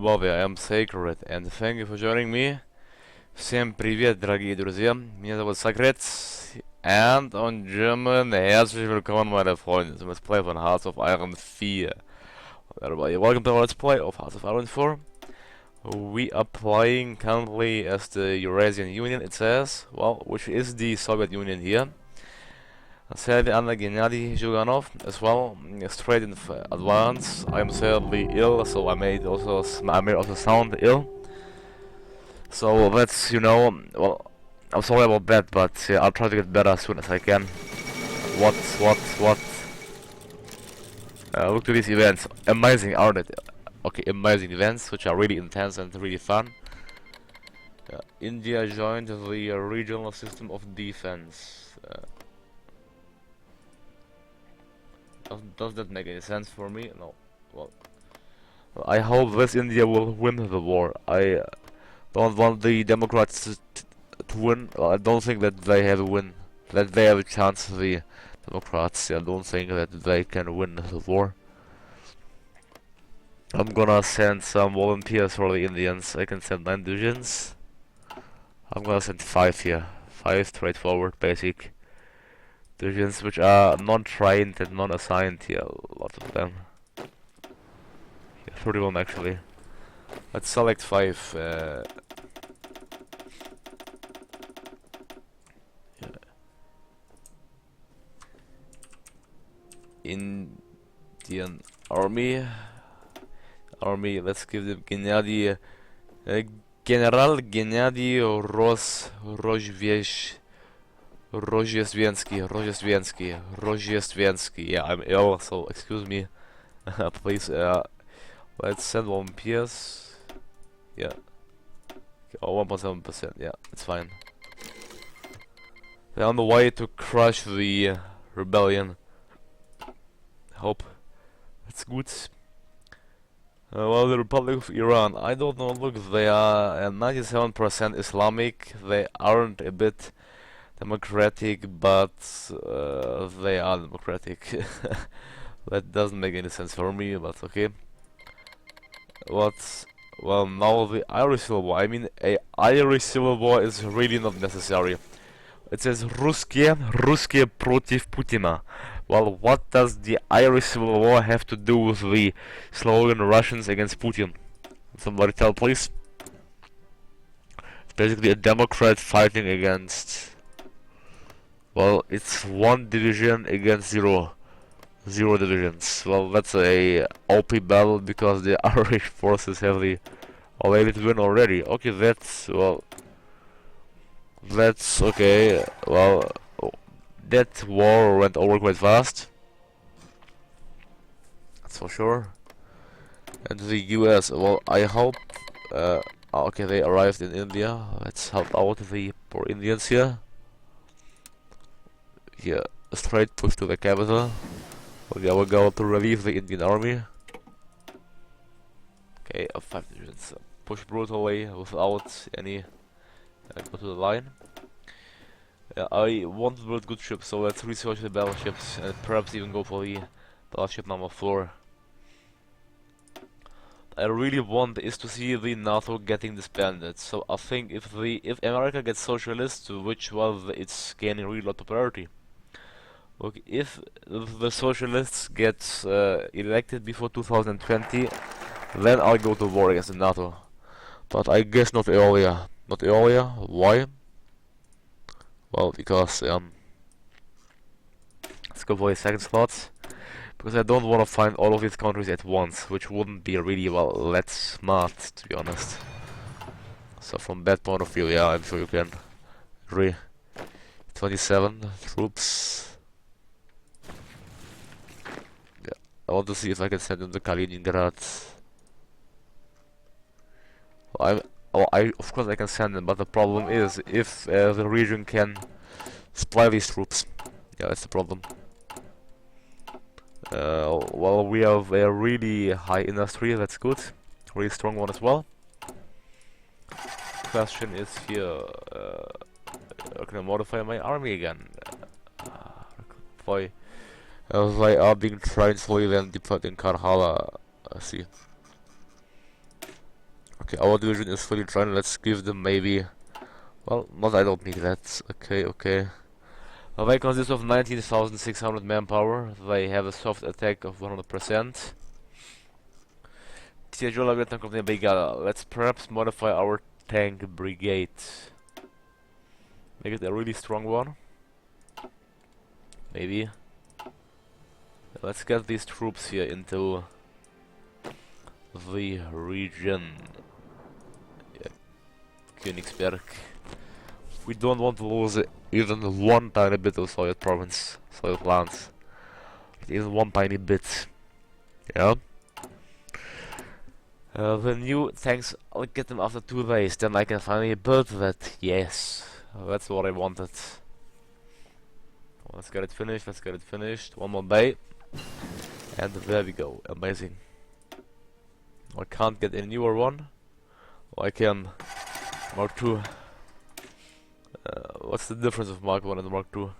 Well, I am Sacred, and thank you for joining me. Всем привет, дорогие друзья. Меня зовут Sacred, and on German, herzlich willkommen, meine Freunde, zum Let's Play von Hearts of Iron 4. Everybody, welcome to our Let's Play of Hearts of Iron 4. We are playing currently as the Eurasian Union, it says, well, which is the Soviet Union here. Sadly, under Gennady Zhuganov as well, straight in advance. I'm sadly ill, so I made also sound ill. So that's, you know, well, I'm sorry about that, but I'll try to get better as soon as I can. What? Look to these events, amazing, aren't it? Okay, amazing events, which are really intense and really fun. India joined the regional system of defense. Does that make any sense for me? No. Well, I hope this India will win the war. I don't want the Democrats to win. Well, I don't think that they have a win. That they have a chance. The Democrats. I don't think that they can win the war. I'm gonna send some volunteers for the Indians. I can send 9 divisions. I'm gonna send 5 here. 5 straightforward, basic divisions which are non-trained and non-assigned here, a lot of them. Yeah, 31 actually. Let's select 5. Yeah. Indian Army. Let's give them Gennady. General Gennady Rozhestvensky. Yeah, I'm ill, so excuse me. Please, let's send volunteers. Yeah. Oh, 1.7%. Yeah, it's fine. They're on the way to crush the rebellion. Hope that's good. Well, the Republic of Iran. I don't know. Look, they are 97% Islamic. They aren't a bit democratic, but they are democratic. That doesn't make any sense for me, but okay. Well, now the Irish Civil War. I mean, a Irish Civil War is really not necessary. It says Ruskие против Putina. Well, what does the Irish Civil War have to do with the Slovenian Russians against Putin? Somebody tell, please. It's basically a Democrat fighting against... Well, it's 1 division against 0 divisions. Well, that's a OP battle because the Irish forces have the ability to win already. Okay, that's okay. Well, that war went over quite fast. That's for sure. And the US, well, I hope... okay, they arrived in India. Let's help out the poor Indians here. Here, a straight push to the capital. Okay, I will go to relieve the Indian army. Okay, 5 divisions. Push brutally without any... go to the line. I want to build good ships, so let's research the battleships and perhaps even go for the battleship number 4. I really want is to see the NATO getting disbanded. So I think if America gets socialist, which well it's gaining really a lot of popularity. Okay, if the socialists get elected before 2020, then I'll go to war against the NATO. But I guess not earlier. Not earlier. Why? Well, because let's go for the second slot. Because I don't want to find all of these countries at once, which wouldn't be really well that smart, to be honest. So from that point of view, yeah, I'm sure you can agree. 27 troops. Yeah, I want to see if I can send them to Kaliningrad. Well, of course I can send them, but the problem is if the region can supply these troops. Yeah, that's the problem. Well, we have a really high industry, that's good. Really strong one as well. Question is here, can I modify my army again? They are being trained slowly and deployed in Karhala. I see. Okay, our division is fully trained. Let's give them maybe... Well, not, I don't need that. Okay, okay. They consist of 19,600 manpower. They have a soft attack of 100%. Let's perhaps modify our tank brigade. Make it a really strong one. Maybe. Let's get these troops here into the region. Yeah, Königsberg. We don't want to lose even one tiny bit of Soviet province, Soviet lands. Even one tiny bit. Yeah. The new tanks, I'll get them after 2 days, then I can finally build that. Yes, that's what I wanted. Let's get it finished, let's get it finished. One more day. And there we go, amazing. I can't get a newer one. I can Mark II. What's the difference of Mark 1 and Mark II?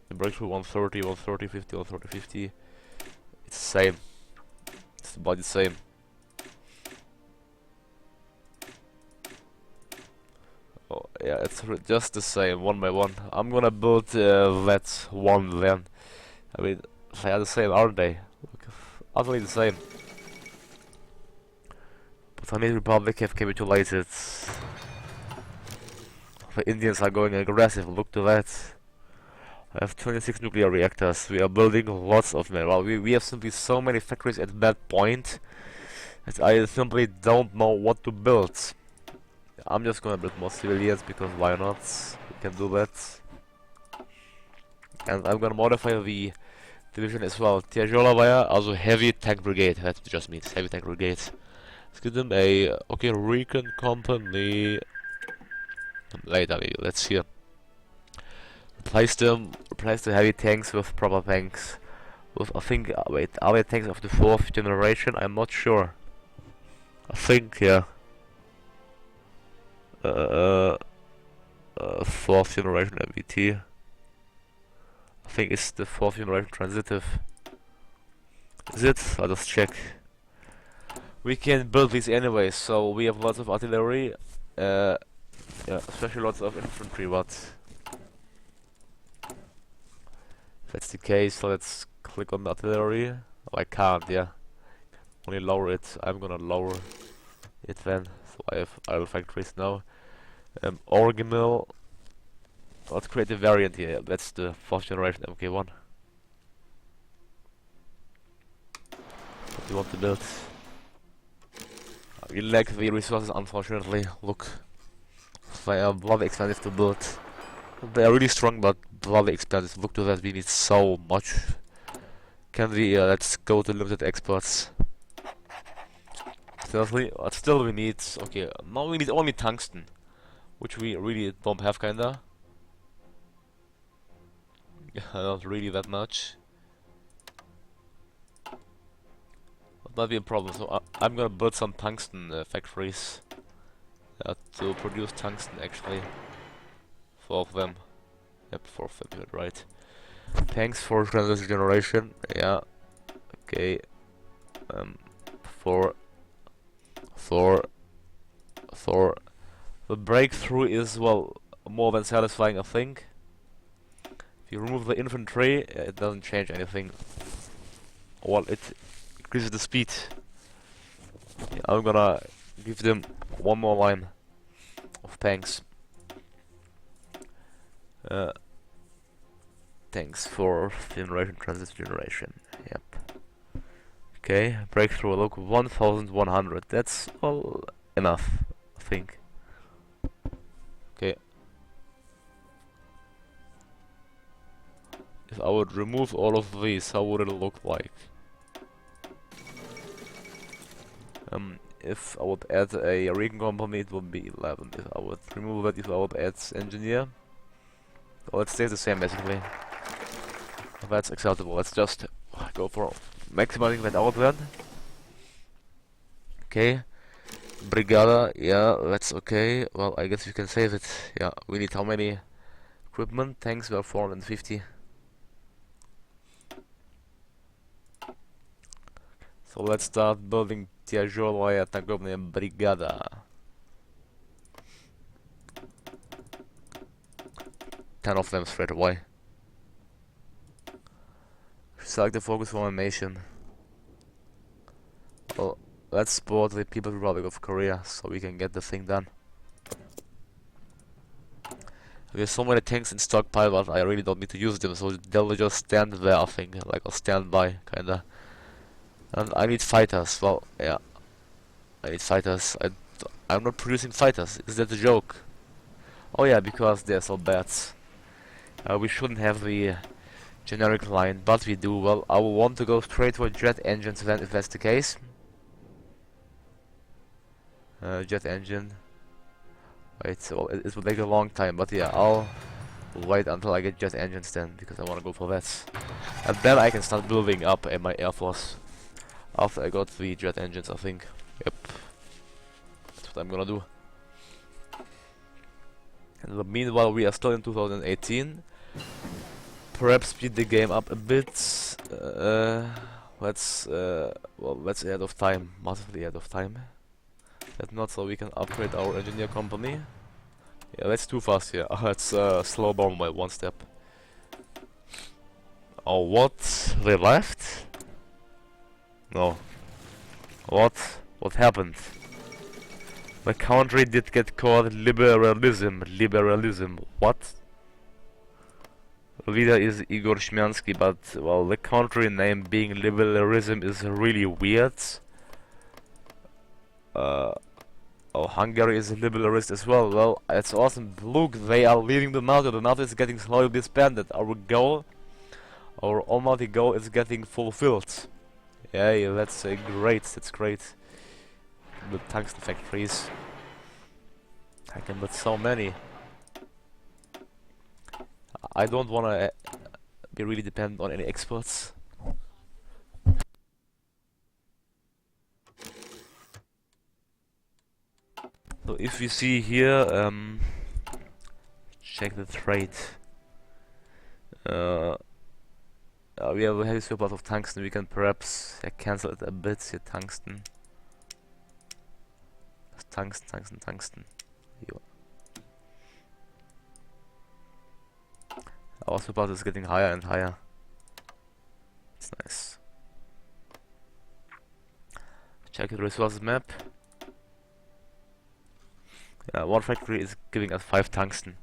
The breakthrough 130, 130, 50, 130, 50. It's the same. It's about the same. Oh, yeah, it's just the same, one by one. I'm gonna build that one then. I mean, they are the same, aren't they? Look, utterly the same. But I mean, Republic have capitulated. The Indians are going aggressive, look to that. I have 26 nuclear reactors. We are building lots of them. Well, we have simply so many factories at that point that I simply don't know what to build. I'm just gonna build more civilians because why not? We can do that. And I'm gonna modify the division as well. Тяжелая, also heavy tank brigade. That just means heavy tank brigade. Let's give them a recon company. Later, maybe. Let's see. Replace the heavy tanks with proper tanks. With, I think, wait, are they tanks of the 4th generation? I'm not sure. I think, yeah. 4th generation MBT. I think it's the 4th generation transitive. Is it? I'll just check. We can build these anyway, so we have lots of artillery. Yeah, especially lots of infantry, but if that's the case, so let's click on the artillery. Oh, I can't, yeah. Only lower it. I'm gonna lower it then. So I have idle factories now. Original. Let's create a variant here. That's the 4th generation MK1. What do you want to build? We lack the resources, unfortunately. Look. They are bloody expensive to build. They are really strong, but bloody expensive. Look to that, we need so much. Can we, let's go to limited exports. Seriously, but still we need, okay, now we need only tungsten. Which we really don't have, kinda. Not really that much. That might be a problem, so I'm gonna build some tungsten factories. To produce tungsten, actually. 4 of them. Yep, 4 of them, right. Thanks for transition generation. Yeah. Okay. 4. The breakthrough is, well, more than satisfying, I think. If you remove the infantry, it doesn't change anything. Well, it increases the speed. Yeah, I'm gonna give them one more line of tanks. Thanks for generation, transition generation. Yep. Okay, breakthrough local 1100. That's all enough, I think. Okay. If I would remove all of these, how would it look like? If I would add a recon company, it would be 11. If I would remove that, if I would add engineer, well, it stays the same basically. That's acceptable. Let's just go for maximizing that out then. Okay. Brigada, yeah, that's okay. Well, I guess we can save it. Yeah, we need how many equipment? Tanks were 450. So let's start building Тяжелая танковая бригада. 10 of them straight away. Select the focus formation. Well, let's support the People's Republic of Korea so we can get the thing done. We have so many tanks in stockpile, but I really don't need to use them, so they'll just stand there, I think, like a standby, kinda. And I need fighters. Well, yeah, I need fighters. I'm not producing fighters. Is that a joke? Oh yeah, because they're so bad. We shouldn't have the generic line, but we do. Well, I will want to go straight for jet engines then, if that's the case. Jet engine. Wait, so it will take a long time, but yeah, I'll wait until I get jet engines then, because I want to go for that. And then I can start building up my air force. After I got the jet engines, I think. Yep. That's what I'm gonna do. And meanwhile, we are still in 2018. Perhaps speed the game up a bit. Let's ahead of time, massively ahead of time. If not, so we can upgrade our engineer company. Yeah, that's too fast here. Let's slow down by one step. Oh, what? They left? No. What? What happened? The country did get called liberalism. Liberalism. What? The leader is Igor Shmansky, but, well, the country name being liberalism is really weird. Oh, Hungary is a liberalist as well. Well, it's awesome. Look, they are leaving the NATO. The NATO is getting slowly disbanded. Our goal, our almighty goal, is getting fulfilled. Yeah, that's great. That's great. The tungsten factories. I can build so many. I don't wanna be really dependent on any exports. So if we see here, check the trade. We have a heavy surplus of tungsten. We can perhaps cancel it a bit. Here, tungsten. Tungsten. Here. Our surplus is getting higher and higher. It's nice. Check the resources map. Yeah, one factory is giving us 5 tungsten.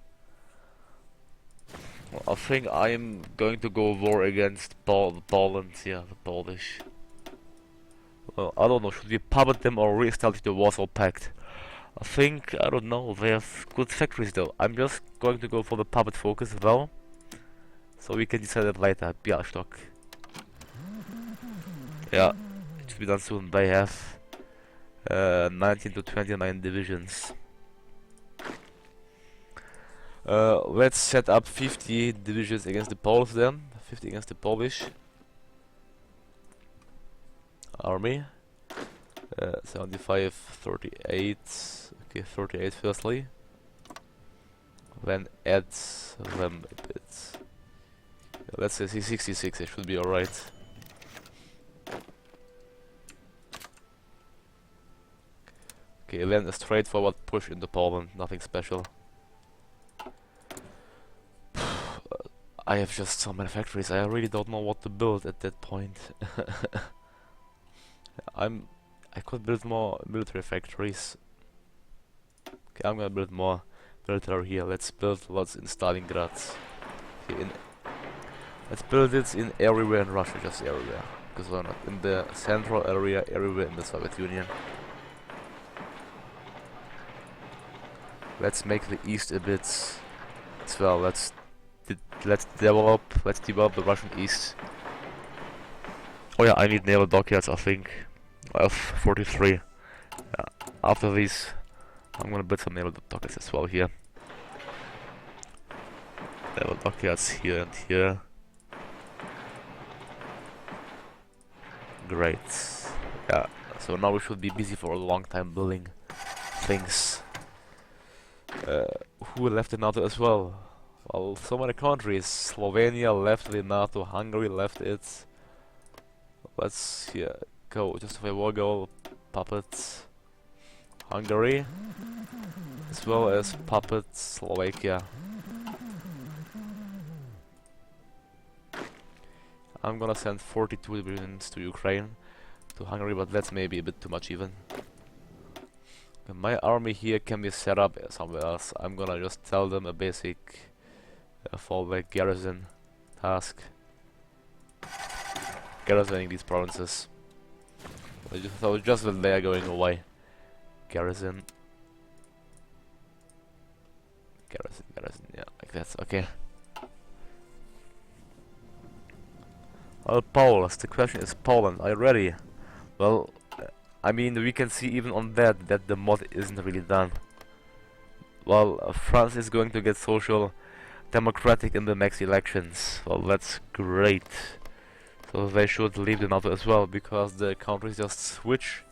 Well, I think I'm going to go war against Poland, yeah, the Polish. Well, I don't know, should we puppet them or re-establish the Warsaw Pact? I think, I don't know, they have good factories though. I'm just going to go for the puppet focus as well. So we can decide it later, Bialystok. Yeah, it should be done soon. They have 19 to 29 divisions. Let's set up 50 divisions against the Poles then. 50 against the Polish army. 75, 38. Okay, 38 firstly. Then add them a bit. Let's say 66, it should be alright. Okay, then a straightforward push into Poland, nothing special. I have just so many factories, I really don't know what to build at that point. I could build more military factories. Okay, I'm gonna build more military here. Let's build lots in Stalingrad. Okay, let's build it in everywhere in Russia, just everywhere. Because why not? In the central area, everywhere in the Soviet Union. Let's make the east a bit as well. Let's develop the Russian east. Oh yeah, I need naval dockyards, I think. I have 43. Yeah. After these, I'm gonna build some naval dockyards as well here. Naval dockyards here and here. Great. Yeah, so now we should be busy for a long time building things. Who left the NATO as well? Well, so many countries. Slovenia left the NATO, Hungary left it. Let's go. Just for a war goal. puppets Hungary, as well as puppets Slovakia. I'm gonna send 42 divisions to Ukraine, to Hungary, but that's maybe a bit too much even. And my army here can be set up somewhere else. I'm gonna just tell them a basic fallback garrison task. Garrisoning these provinces. So just when they are going away. Garrison, yeah, like that, okay. Well, Poles, the question is Poland, are you ready? Well, I mean, we can see even on that the mod isn't really done. Well, France is going to get social democratic in the next elections. Well, that's great. So they should leave the NATO as well, because the countries just switch.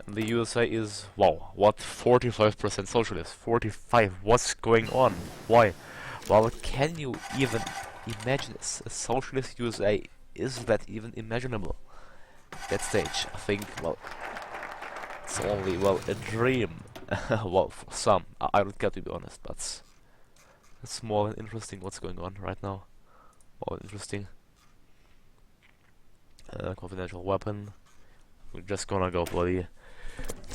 And the USA is, wow, what, 45% socialist? 45, what's going on? Why? Well, can you even imagine a socialist USA? Is that even imaginable? That stage, I think, well, it's only, well, a dream. Well, for some. I don't care, to be honest, but it's more than interesting what's going on right now. More interesting. Confidential weapon. We're just gonna go for the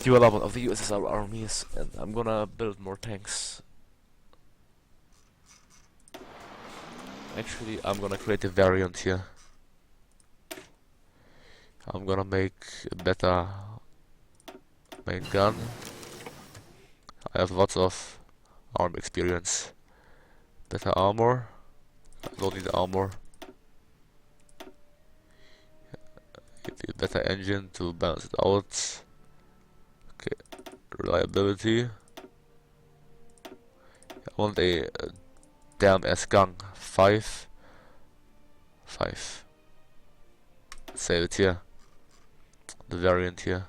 development of the USSR armies, and I'm gonna build more tanks. Actually, I'm gonna create a variant here. I'm gonna make a better main gun. I have lots of arm experience. Better armor. I don't need armor. A better engine to balance it out. Okay, reliability. I want a damn ass gun. 5. Save it here. The variant here.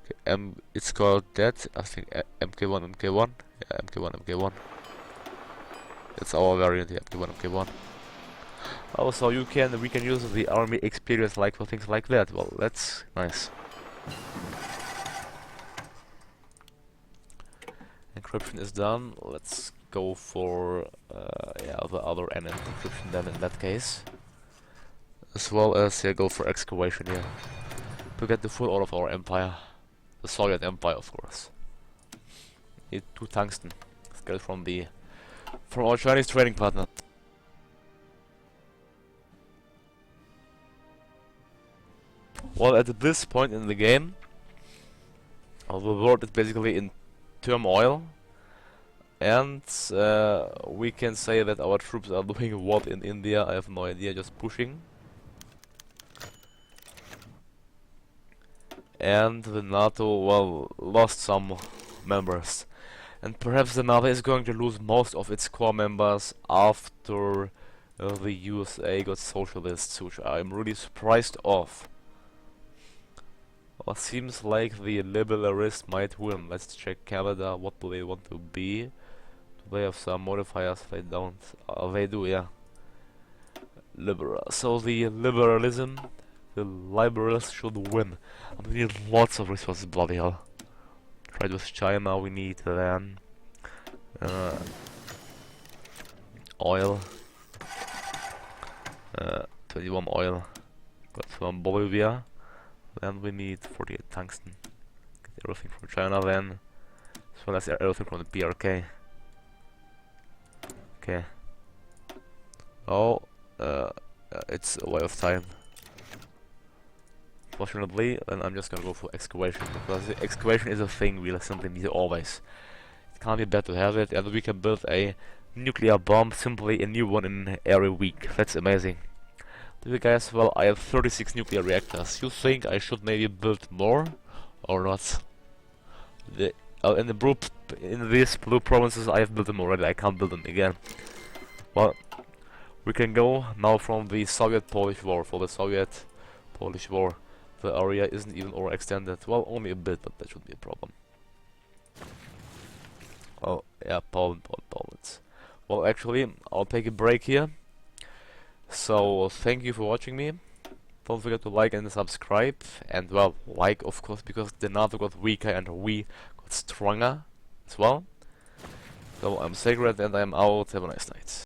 Okay, it's called that. I think MK1. Yeah, MK1. It's our variant here, MK1. Oh, so we can use the army experience like for things like that. Well, that's nice. Encryption is done. Let's go for yeah, the other end encryption then in that case. As well as go for excavation here. To get the full out of our empire. The Soviet Empire, of course. Need 2 tungsten. Let's get it from our Chinese trading partner. Well, at this point in the game, the world is basically in turmoil, and we can say that our troops are doing what in India? I have no idea, just pushing. And the NATO, well, lost some members. And perhaps the NATO is going to lose most of its core members after the USA got socialists, which I'm really surprised of. Well, seems like the liberalists might win. Let's check Canada. What do they want to be? Do they have some modifiers? They don't. They do, yeah. Liberal. So the liberalism, the liberals should win. And we need lots of resources, bloody hell. Trade with China, we need then oil. 21 oil. Got from Bolivia. Then we need 48 tungsten. Get everything from China then. As well as everything from the PRK. Okay. Oh, it's a way of time. Fortunately, then I'm just gonna go for excavation, because the excavation is a thing we simply need always. It can't be bad to have it, and we can build a nuclear bomb, simply a new one in every week. That's amazing. Do you guys, well, I have 36 nuclear reactors. You think I should maybe build more or not? In these blue provinces I have built them already. I can't build them again. Well, we can go now from the Soviet-Polish War. For the Soviet-Polish War, the area isn't even overextended. Well, only a bit, but that shouldn't be a problem. Oh yeah, Poland. Well, actually, I'll take a break here. So thank you for watching me. don't forget to like and subscribe, and well, like of course, because the NATO got weaker and we got stronger as well. So I'm Sacred and I'm out. Have a nice night.